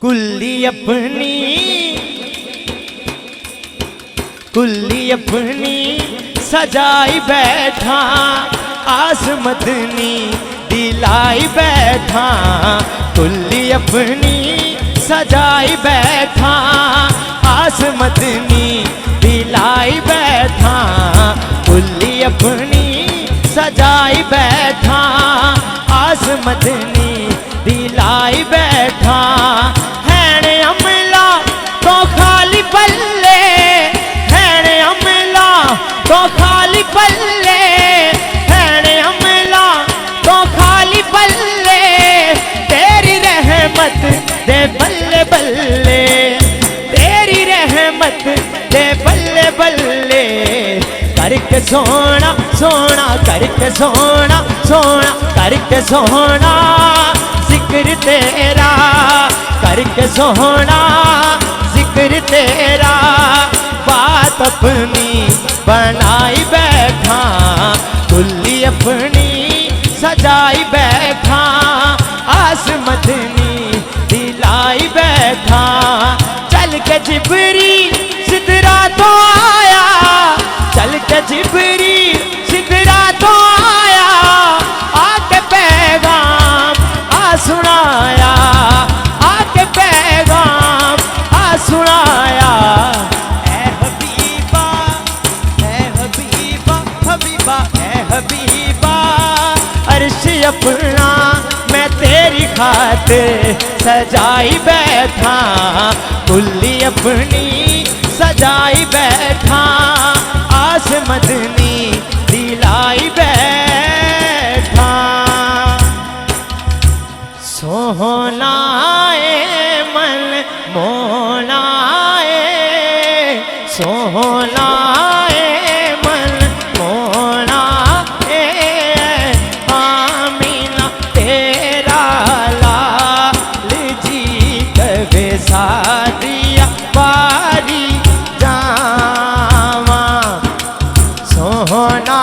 कुल्ली अपनी सजाई बैठा, आस मदनी दिलाई बैठा। कुल्ली अपनी सजाई बैठा, आस मदनी दिलाई बैठा। कुल्ली अपनी सजाई बैठा, आस मदनी दिलाई बैठा। हैण अमला तो खाली पल्ले, हैण अमला तो खाली पल्ले, हैण अमला तो खाली पल्ले। तेरी रहमत दे बल्ले बल्ले, तेरी रहमत दे बल्ले बल्ले। करके सोना सोना, करके सोना सोना, करके सोना जिक्र तेरा, करके सोना जिक्र तेरा। बात अपनी बनाई बैठा, कुल्ली अपनी सजाई बैठा, आस मदनी दिलाई बैठा। चल के जिबरी सिदरा तो आया, चल के जिबरी सिदरा तो आया। आके पैगाम आ सुनाया, आके पैगाम आ सुनाया। ऐ हबीबा, ऐ हबीबा, हबीबा ऐ हबीबा। अर्श अपना मैं तेरी खातिर सजाई बैठा, कुल्ली अपनी सजाई बैठा, आस मदनी दिलाई बैठा। सोहना ए मन मोना ए, सोहना ए मन मोना ए। आमीना तेरा लाल जी कबे सादिया बारी जावा। सोहना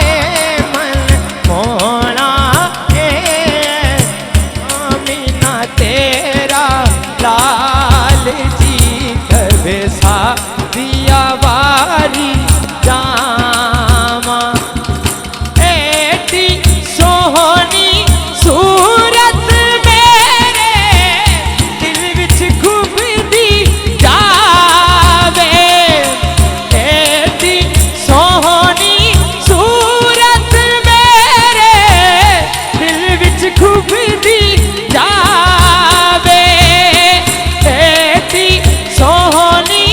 ए मन मोना ए, आमीना तेरा लाल जी कबे सादिया बारी जावा। एटी सोहनी सूरत मेरे दिल विच घुमदी जावे। एटी सोहनी सूरत मेरे दिल विच घुमदी जावे। एटी सोहनी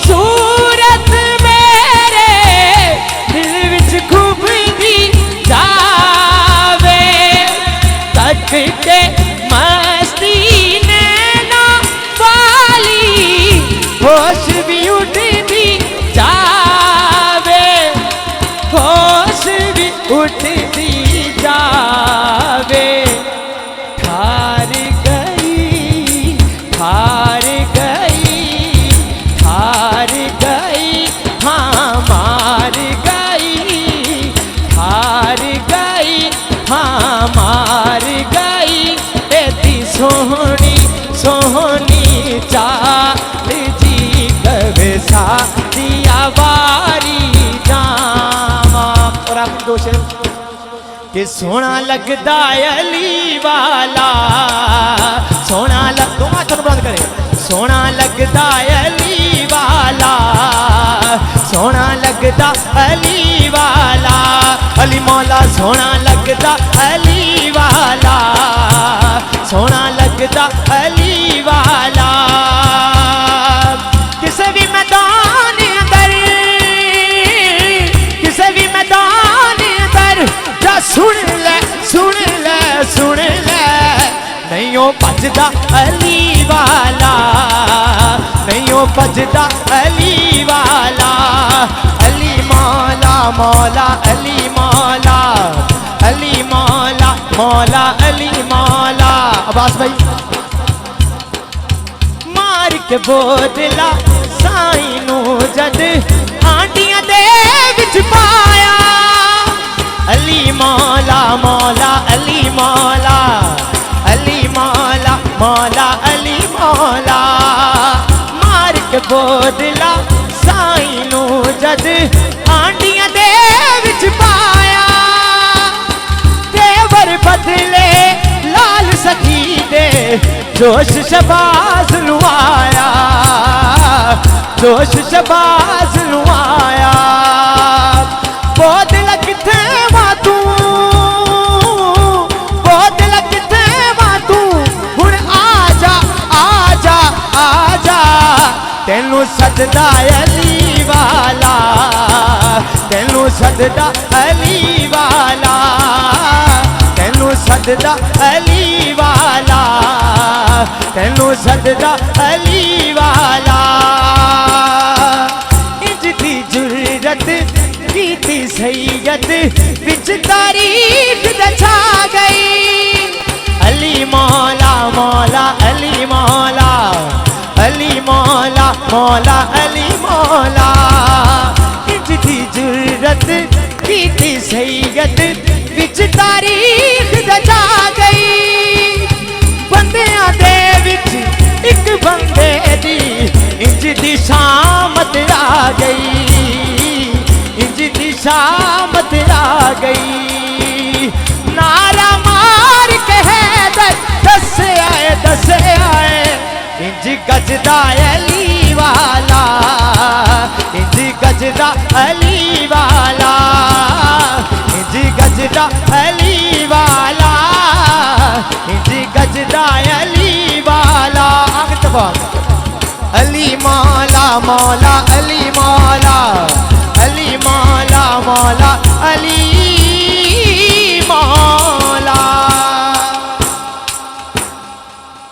सूरत मेरे दिल विच घुमदी जावे। तक के मस्ती नैना वाली, होश भी उठदी जावे, होश भी उठदी जावे। हार गई, हार गई, हार गई, हाँ मार गई, हार गई, हाँ मार गई। एती सोहनी सोहनी चाल जी कबे सादिया बारी जावा। और आप दो शेर कि सोना लगदा अली वाला, सोना लग दो हाथ बंद करे। सोना लगदा अली वाला, सोना लगदा अली वाला। अली मौला सोना लगदा अली वाला, सोना लगदा अली वाला। किसे भी मैदान अंदर, किसे भी मैदान अंदर जा सुन ले, सुन ले, सुन ले। नहीं ओ भजदा अली वाला, नहीं ओ भजदा अली वाला। अली मौला मौला अली मौला, अली मौला मौला अली मौला। अब्बास भाई मार के बोतला साईं नू जद आंडियां दे विच पाया। अली मौला मौला अली मौला, अली मौला बोदला साईं नू जद आंडियां दे विच पाया तेवर बदले लाल सखी दे जोश शबाज लुआया जोश शबाज लुआया बोदला किथे वा तू बोदला किथे वा तू हुण आजा आजा आजा तेनू सददा अली वाला तेनू सददा अली वाला तेनू सददा अली वाला तेनू सददा अली वाला इंज दी जुर्रत कीती सैयद विच तारीख दछा गई अली मौला मौला अली मौला अली मौला मौला अली मौला इंज दी जुर्रत कीती सैयद विच तारीख दछा गई बंदियां दे विच एक बंदे दी इंज दी शामत आ गई इंज दी शामत आ गई नारा मार के हैदर दस आए इंज गजदा अली वाला इंज गजदा अली वाला इंज गजदा अली वाला इंज गजदा अली वाला अली मौला मौला अली मौला अली मौला मौला